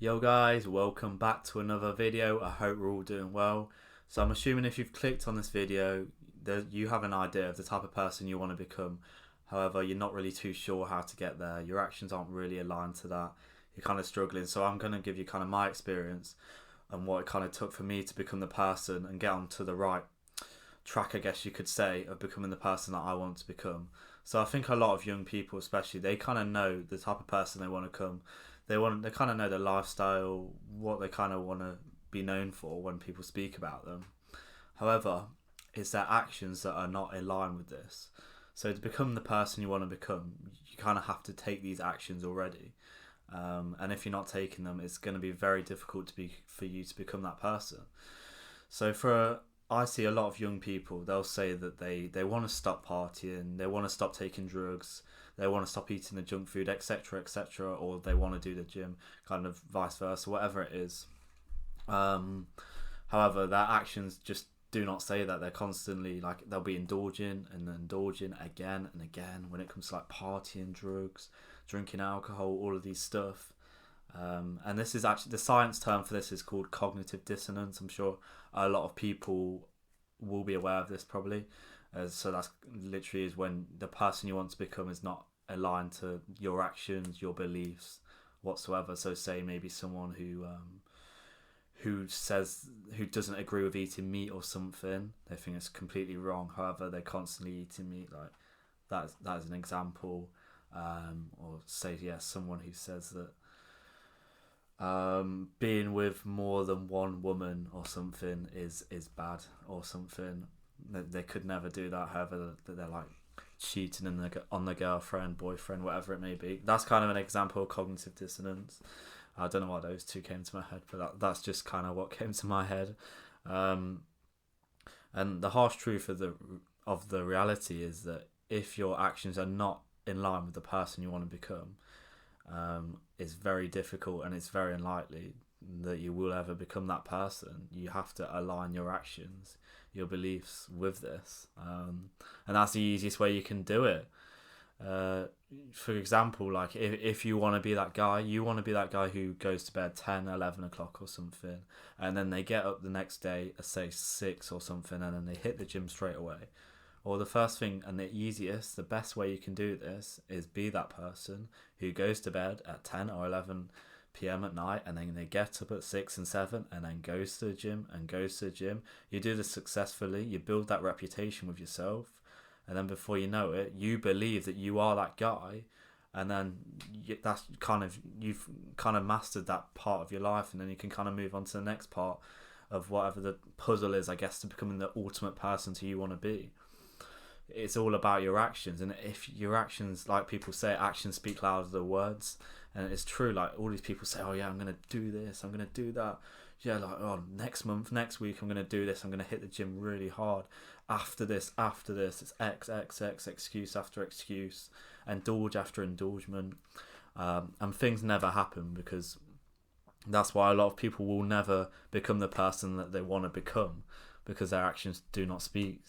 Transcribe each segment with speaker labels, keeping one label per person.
Speaker 1: Yo guys, welcome back to another video. I hope we're all doing well. So I'm assuming if you've clicked on this video, you have an idea of the type of person you want to become. However, you're not really too sure how to get there. Your actions aren't really aligned to that. You're kind of struggling. So I'm going to give you kind of my experience and what it kind of took for me to become the person and get onto the right track, I guess you could say, of becoming the person that I want to become. So I think a lot of young people especially, they kind of know the type of person they want to become. They kind of know their lifestyle, what they kind of want to be known for when people speak about them. However, it's their actions that are not in line with this. So to become the person you want to become, you kind of have to take these actions already. And if you're not taking them, it's going to be very difficult for you to become that person. So I see a lot of young people, they'll say that they want to stop partying, they want to stop taking drugs, they want to stop eating the junk food, etc., etc., or they want to do the gym, kind of vice versa, whatever it is. However, their actions just do not say that. They're constantly like, they'll be indulging and indulging again and again when it comes to like partying, drugs, drinking alcohol, all of these stuff. And this is actually, the science term for this is called cognitive dissonance. I'm sure a lot of people will be aware of this probably. So that's literally is when the person you want to become is not aligned to your actions, your beliefs whatsoever. So say maybe someone who doesn't agree with eating meat or something, they think it's completely wrong. However, they're constantly eating meat. Like that is an example. Or say someone who says that being with more than one woman or something is bad or something. They could never do that. However, they're like cheating on their girlfriend, boyfriend, whatever it may be. That's kind of an example of cognitive dissonance. I don't know why those two came to my head, but that's just kind of what came to my head. And the harsh truth of the reality is that if your actions are not in line with the person you want to become, it's very difficult and it's very unlikely that you will ever become that person. You have to align your actions, your beliefs with this, and that's the easiest way you can do it. For example, like if you want to be that guy, who goes to bed 10, 11 o'clock or something, and then they get up the next day at say 6 or something, and then they hit the gym straight away. Or the first thing and the best way you can do this is be that person who goes to bed at 10 or 11 p.m. at night, and then they get up at 6 and 7 and then goes to the gym. You do this successfully, you build that reputation with yourself, and then before you know it, you believe that you are that guy, and then you've kind of mastered that part of your life, and then you can kind of move on to the next part of whatever the puzzle is, I guess, to becoming the ultimate person who you want to be. It's all about your actions, and if your actions, like people say, actions speak louder than words, and it's true. Like all these people say, oh yeah, I'm gonna do this, I'm gonna do that, yeah, like, oh, next week I'm gonna do this, I'm gonna hit the gym really hard, after this it's x excuse after excuse, indulge after indulgement, and things never happen, because that's why a lot of people will never become the person that they want to become, because their actions do not speak.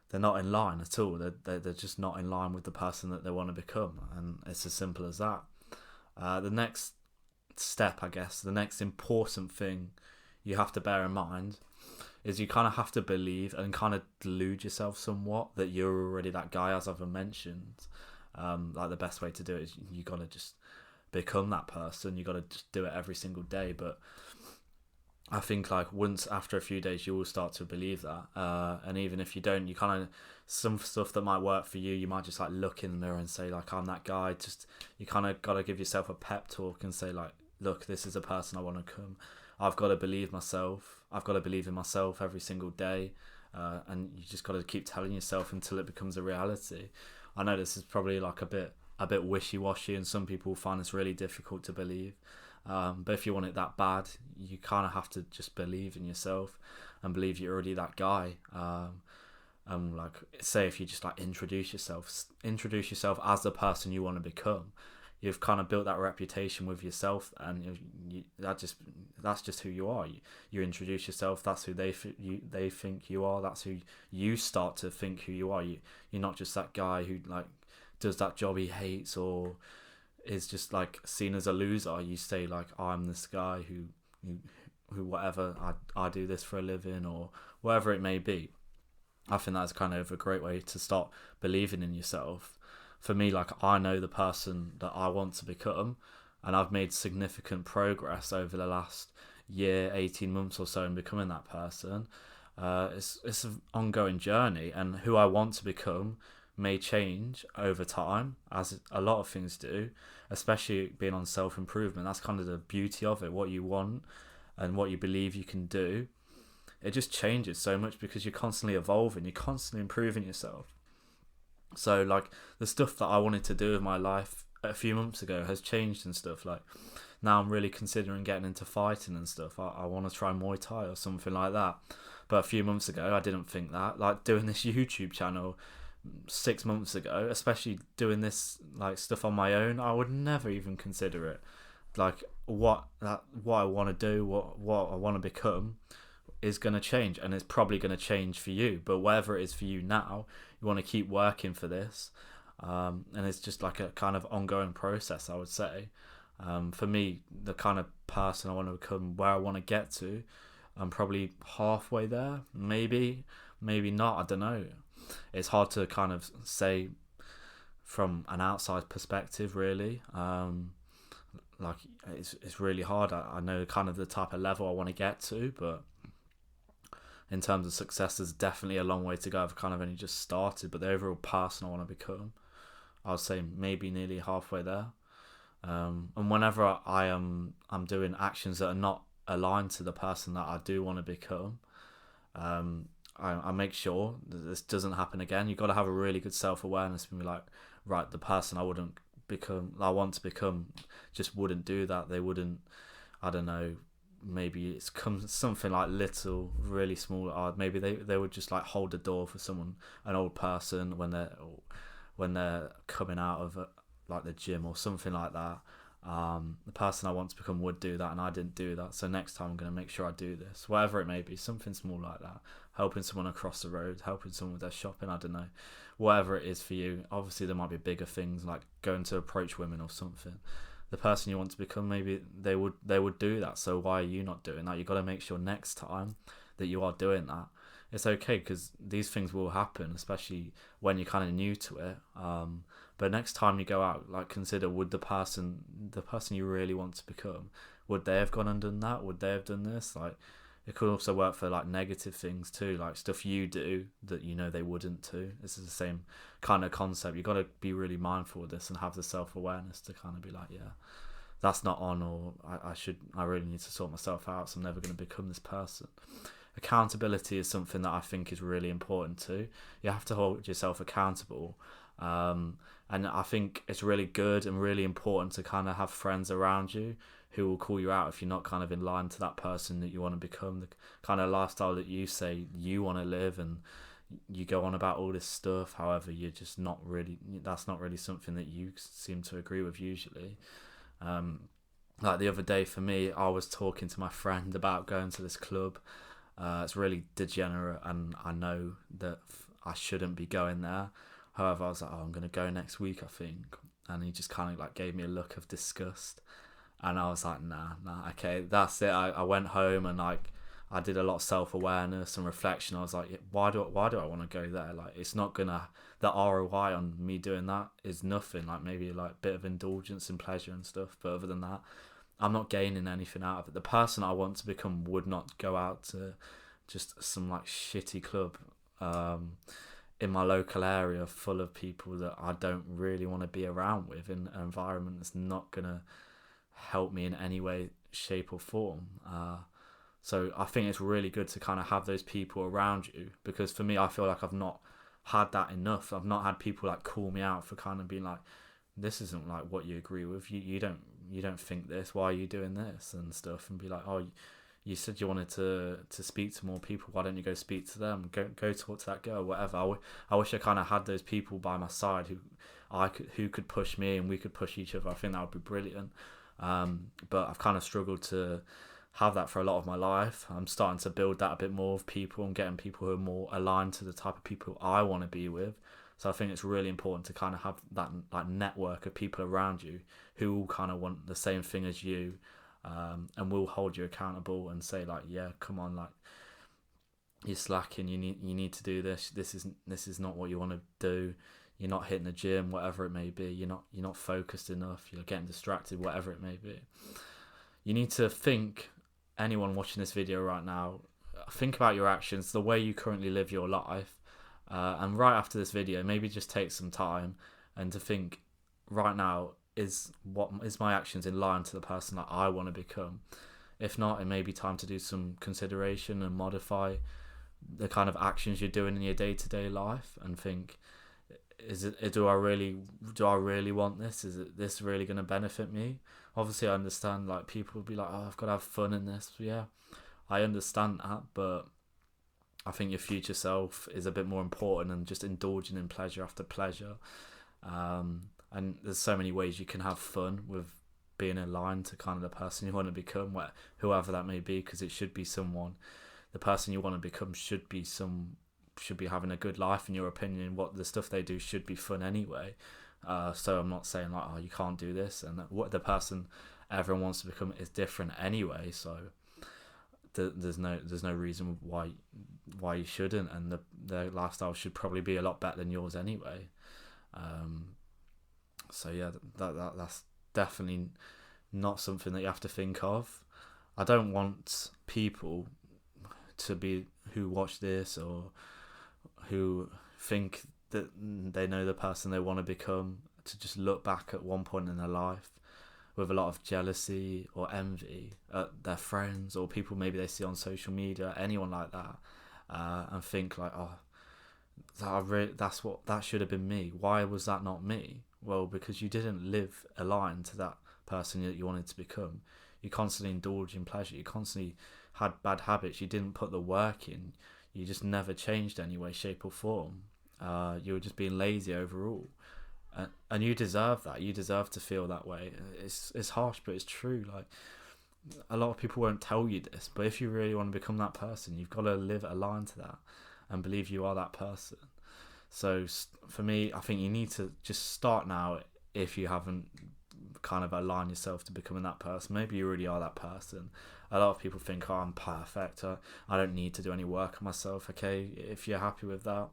Speaker 1: They're not in line at all. They're just not in line with the person that they want to become, and it's as simple as that. The next step, I guess, the next important thing you have to bear in mind is you kind of have to believe and kind of delude yourself somewhat that you're already that guy, as I've mentioned. Like the best way to do it is you got to just become that person. You got to just do it every single day. But I think like once after a few days you will start to believe that, and even if you don't, you kind of, some stuff that might work for you, you might just like look in the mirror and say like, I'm that guy. Just, you kind of got to give yourself a pep talk and say like, look, this is a person I want to become. I've got to believe myself. I've got to believe in myself every single day, and you just got to keep telling yourself until it becomes a reality. I know this is probably like a bit wishy-washy, and some people find this really difficult to believe. But if you want it that bad, you kind of have to just believe in yourself and believe you're already that guy. And like, say if you just like introduce yourself as the person you want to become, you've kind of built that reputation with yourself, and that's just who you are. You introduce yourself. That's who they think you are. That's who you start to think who you are. You're not just that guy who like does that job he hates, or is just like seen as a loser. You say like, I'm this guy who whatever, I do this for a living, or whatever it may be. I think that's kind of a great way to start believing in yourself. For me, like, I know the person that I want to become, and I've made significant progress over the last year, 18 months or so in becoming that person. It's an ongoing journey, and who I want to become may change over time, as a lot of things do, especially being on self-improvement. That's kind of the beauty of it. What you want and what you believe you can do, it just changes so much because you're constantly evolving, you're constantly improving yourself. So like the stuff that I wanted to do with my life a few months ago has changed and stuff. Like now I'm really considering getting into fighting and stuff. I want to try Muay Thai or something like that. But a few months ago I didn't think that. Like doing this YouTube channel 6 months ago, especially doing this like stuff on my own, I would never even consider it. Like what I want to do, what I want to become is going to change, and it's probably going to change for you. But whatever it is for you now, you want to keep working for this, and it's just like a kind of ongoing process, I would say. For me, the kind of person I want to become, where I want to get to, I'm probably halfway there, maybe not, I don't know. It's hard to kind of say from an outside perspective, really. Like it's really hard. I know kind of the type of level I want to get to, but in terms of success, there's definitely a long way to go. I've kind of only just started, but the overall person I want to become, I'll say maybe nearly halfway there. And whenever I'm doing actions that are not aligned to the person that I do want to become, I make sure that this doesn't happen again. You've got to have a really good self-awareness and be like, right, the person I want to become just wouldn't do that. They wouldn't, I don't know, maybe it's something like little, really small. Maybe they would just like hold the door for an old person when they're coming out of like the gym or something like that. The person I want to become would do that, and I didn't do that. So next time I'm going to make sure I do this, whatever it may be, something small like that. Helping someone across the road, helping someone with their shopping, I don't know, whatever it is for you. Obviously there might be bigger things like going to approach women or something. The person you want to become, maybe they would do that. So why are you not doing that? You've got to make sure next time that you are doing that. It's okay, because these things will happen, especially when you're kind of new to it. But next time you go out, like, consider, would the person you really want to become, would they have gone and done that? Would they have done this? Like, it could also work for like negative things too, like stuff you do that you know they wouldn't do. This is the same kind of concept. You've got to be really mindful of this and have the self-awareness to kind of be like, yeah, that's not on, or I really need to sort myself out, so I'm never going to become this person. Accountability is something that I think is really important too. You have to hold yourself accountable. And I think it's really good and really important to kind of have friends around you who will call you out if you're not kind of in line to that person that you want to become, the kind of lifestyle that you say you want to live, and you go on about all this stuff. However, you're just not really, that's not really something that you seem to agree with usually. Like the other day for me, I was talking to my friend about going to this club. It's really degenerate, and I know that I shouldn't be going there. However, I was like, I'm going to go next week, I think. And he just kind of like gave me a look of disgust. And I was like, nah, okay, that's it. I went home and like I did a lot of self-awareness and reflection. I was like, why do I want to go there? Like, it's not gonna, the ROI on me doing that is nothing. Like maybe like a bit of indulgence and pleasure and stuff, but other than that, I'm not gaining anything out of it. The person I want to become would not go out to just some like shitty club in my local area full of people that I don't really want to be around with, in an environment that's not gonna help me in any way, shape or form. So I think it's really good to kind of have those people around you, because for me, I feel like I've not had that enough. I've not had people like call me out for kind of being like, this isn't like what you agree with. You don't think this. Why are you doing this and stuff? And be like, oh, you said you wanted to speak to more people. Why don't you go speak to them? Go talk to that girl. Whatever. I wish I kind of had those people by my side who could push me and we could push each other. I think that would be brilliant. But I've kind of struggled to have that for a lot of my life. I'm starting to build that a bit more of people and getting people who are more aligned to the type of people I want to be with. So I think it's really important to kind of have that like network of people around you who all kind of want the same thing as you, and will hold you accountable and say like, yeah, come on, like you're slacking. You need to do this. This is not what you want to do. You're not hitting the gym, whatever it may be. You're not focused enough. You're getting distracted, whatever it may be. You need to think. Anyone watching this video right now, think about your actions, the way you currently live your life, and right after this video, maybe just take some time and to think, right now, is my actions in line to the person that I want to become? If not, it may be time to do some consideration and modify the kind of actions you're doing in your day-to-day life, and think, do I really want this? Is this really going to benefit me? Obviously I understand like people will be like, oh, I've got to have fun in this. Yeah, I understand that, but I think your future self is a bit more important than just indulging in pleasure after pleasure. And there's so many ways you can have fun with being aligned to kind of the person you want to become, whoever that may be, because it should be someone. The person you want to become should be having a good life in your opinion. What the stuff they do should be fun anyway. So I'm not saying like, oh, you can't do this, and what the person everyone wants to become is different anyway. So there's no reason why you shouldn't, and their lifestyle should probably be a lot better than yours anyway. So yeah, that's definitely not something that you have to think of. I don't want people to be who watch this or who think that they know the person they want to become to just look back at one point in their life with a lot of jealousy or envy at their friends or people maybe they see on social media, anyone like that, and think like, oh, that should have been me. Why was that not me? Well, because you didn't live aligned to that person that you wanted to become. You constantly indulged in pleasure. You constantly had bad habits. You didn't put the work in. You just never changed any way, shape or form. You were just being lazy overall, and you deserve that. You deserve to feel that way. It's harsh, but it's true. Like, a lot of people won't tell you this, but if you really want to become that person, you've got to live aligned to that and believe you are that person. So for me, I think you need to just start now. If you haven't kind of aligned yourself to becoming that person, maybe you really are that person. A lot of people think, oh, I'm perfect, I don't need to do any work on myself. Okay, if you're happy with that,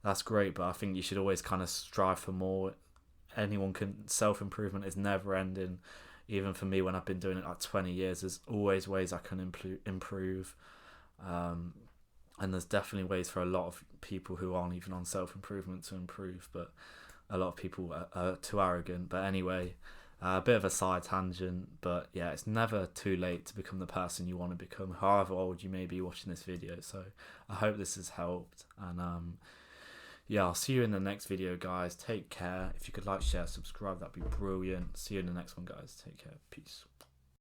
Speaker 1: that's great, but I think you should always kind of strive for more. Self-improvement is never ending. Even for me, when I've been doing it like 20 years, there's always ways I can improve. And there's definitely ways for a lot of people who aren't even on self-improvement to improve, but a lot of people are too arrogant. But anyway, a bit of a side tangent, but yeah, it's never too late to become the person you want to become, however old you may be watching this video. So I hope this has helped, and yeah, I'll see you in the next video, guys. Take care. If you could like, share, subscribe, that'd be brilliant. See you in the next one, guys. Take care. Peace.